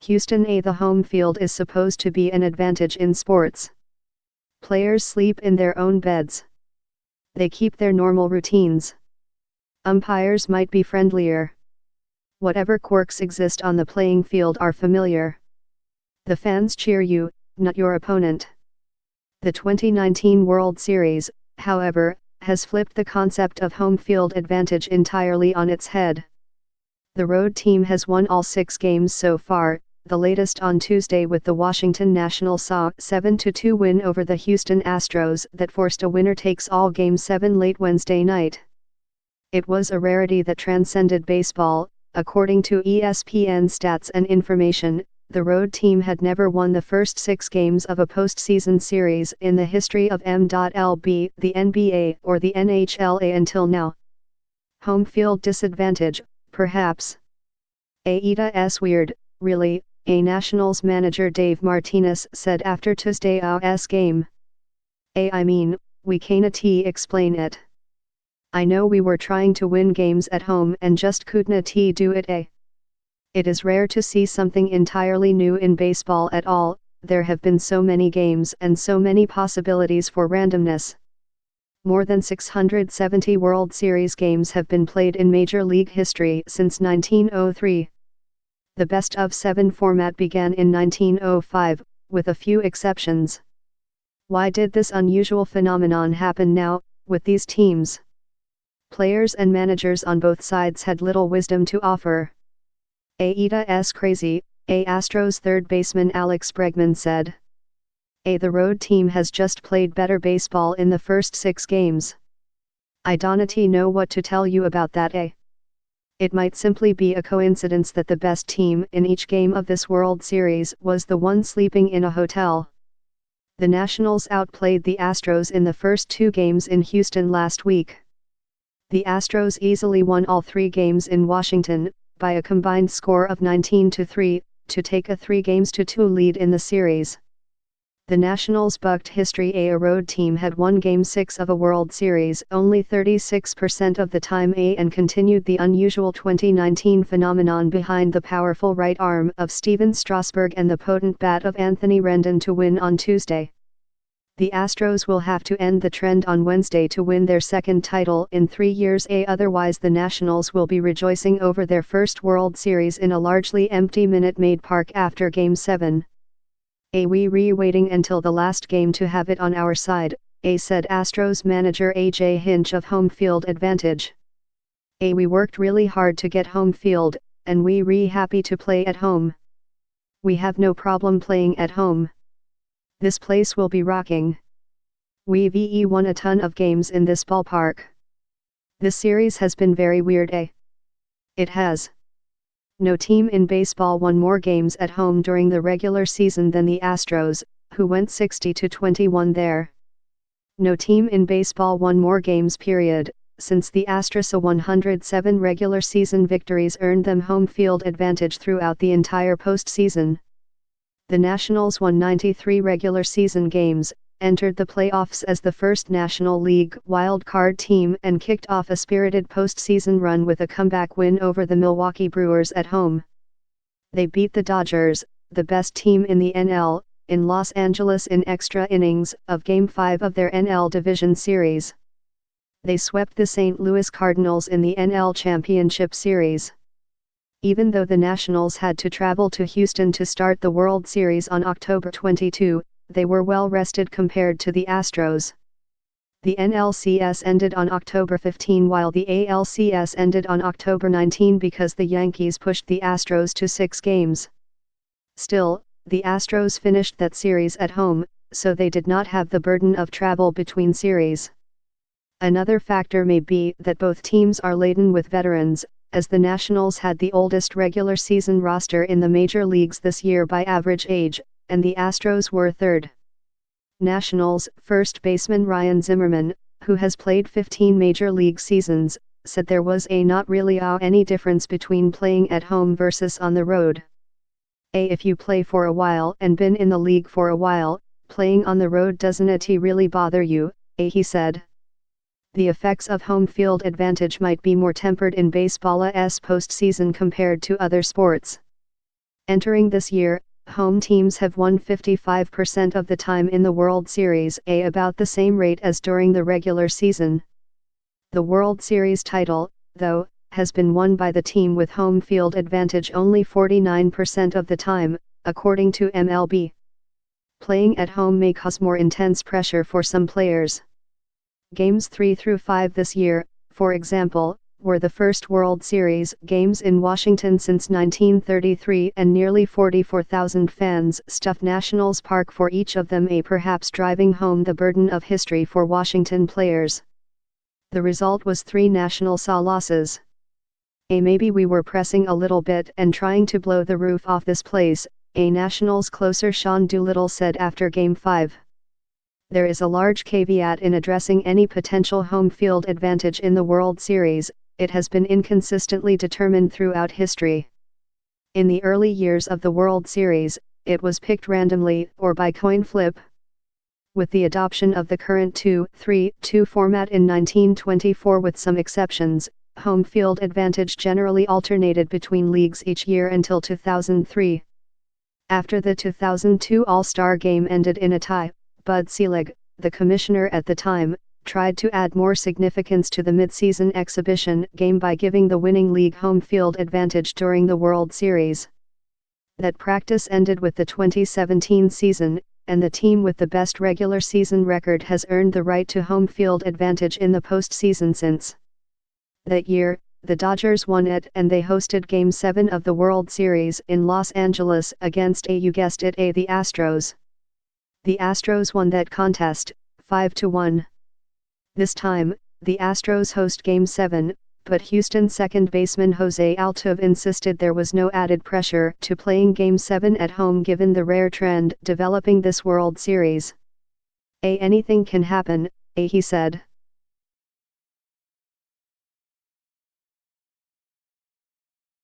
Houston A. The home field is supposed to be an advantage in sports. Players sleep in their own beds. They keep their normal routines. Umpires might be friendlier. Whatever quirks exist on the playing field are familiar. The fans cheer you, not your opponent. The 2019 World Series, however, has flipped the concept of home field advantage entirely on its head. The road team has won all 6 games so far, the latest on Tuesday with the Washington Nationals' 7-2 win over the Houston Astros that forced a winner-takes-all Game 7 late Wednesday night. It was a rarity that transcended baseball. According to ESPN Stats and Information, the road team had never won the first 6 games of a postseason series in the history of MLB, the NBA, or the NHLA until now. Home field disadvantage, perhaps. It's weird, really, a Nationals manager Dave Martinez said after Tuesday's game. I mean, we can't explain it. I know we were trying to win games at home and just couldn't do it. It is rare to see something entirely new in baseball at all. There have been so many games and so many possibilities for randomness. More than 670 World Series games have been played in Major League history since 1903. The best-of-7 format began in 1905, with a few exceptions. Why did this unusual phenomenon happen now, with these teams? Players and managers on both sides had little wisdom to offer. It's crazy, Astros third baseman Alex Bregman said. The road team has just played better baseball in the first 6 games. I don't know what to tell you about that. It might simply be a coincidence that the best team in each game of this World Series was the one sleeping in a hotel. The Nationals outplayed the Astros in the first 2 games in Houston last week. The Astros easily won all 3 games in Washington, by a combined score of 19-3, to take a 3-2 lead in the series. The Nationals bucked history. A road team had won Game 6 of a World Series only 36% of the time and continued the unusual 2019 phenomenon behind the powerful right arm of Steven Strasburg and the potent bat of Anthony Rendon to win on Tuesday. The Astros will have to end the trend on Wednesday to win their 2nd title in 3 years. Otherwise the Nationals will be rejoicing over their first World Series in a largely empty Minute Maid Park after Game 7. We waiting until the last game to have it on our side, said Astros manager A.J. Hinch of home field advantage. We worked really hard to get home field, and we happy to play at home. We have no problem playing at home. This place will be rocking. We've won a ton of games in this ballpark. This series has been very weird. It has. No team in baseball won more games at home during the regular season than the Astros, who went 60-21 there. No team in baseball won more games period, since the Astros 107 regular season victories earned them home field advantage throughout the entire postseason. The Nationals won 93 regular season games, entered the playoffs as the first National League wild-card team and kicked off a spirited postseason run with a comeback win over the Milwaukee Brewers at home. They beat the Dodgers, the best team in the NL, in Los Angeles in extra innings of Game 5 of their NL Division Series. They swept the St. Louis Cardinals in the NL Championship Series. Even though the Nationals had to travel to Houston to start the World Series on October 22, they were well rested compared to the Astros. The NLCS ended on October 15 while the ALCS ended on October 19 because the Yankees pushed the Astros to 6 games. Still, the Astros finished that series at home, so they did not have the burden of travel between series. Another factor may be that both teams are laden with veterans, as the Nationals had the oldest regular season roster in the major leagues this year by average age, and the Astros were third. Nationals first baseman Ryan Zimmerman, who has played 15 major league seasons, said there was not really any difference between playing at home versus on the road. If you play for a while and been in the league for a while, playing on the road doesn't really bother you, he said. The effects of home field advantage might be more tempered in baseball's postseason compared to other sports. Entering this year, home teams have won 55% of the time in the World Series, about the same rate as during the regular season. The World Series title, though, has been won by the team with home field advantage only 49% of the time, according to MLB. Playing at home may cause more intense pressure for some players. Games 3 through 5 this year, for example, were the first World Series games in Washington since 1933, and nearly 44,000 fans stuffed Nationals Park for each of them, perhaps driving home the burden of history for Washington players. The result was 3 National losses. Maybe we were pressing a little bit and trying to blow the roof off this place, Nationals closer Sean Doolittle said after Game 5. There is a large caveat in addressing any potential home field advantage in the World Series. It has been inconsistently determined throughout history. In the early years of the World Series, it was picked randomly or by coin flip. With the adoption of the current 2-3-2 format in 1924, with some exceptions, home field advantage generally alternated between leagues each year until 2003. After the 2002 All-Star Game ended in a tie, Bud Selig, the commissioner at the time, tried to add more significance to the midseason exhibition game by giving the winning league home field advantage during the World Series. That practice ended with the 2017 season, and the team with the best regular season record has earned the right to home field advantage in the postseason since. That year, the Dodgers won it, and they hosted Game 7 of the World Series in Los Angeles against, you guessed it, the Astros. The Astros won that contest, 5-1. This time, the Astros host Game 7, but Houston second baseman Jose Altuve insisted there was no added pressure to playing Game 7 at home given the rare trend developing this World Series. Anything can happen, he said.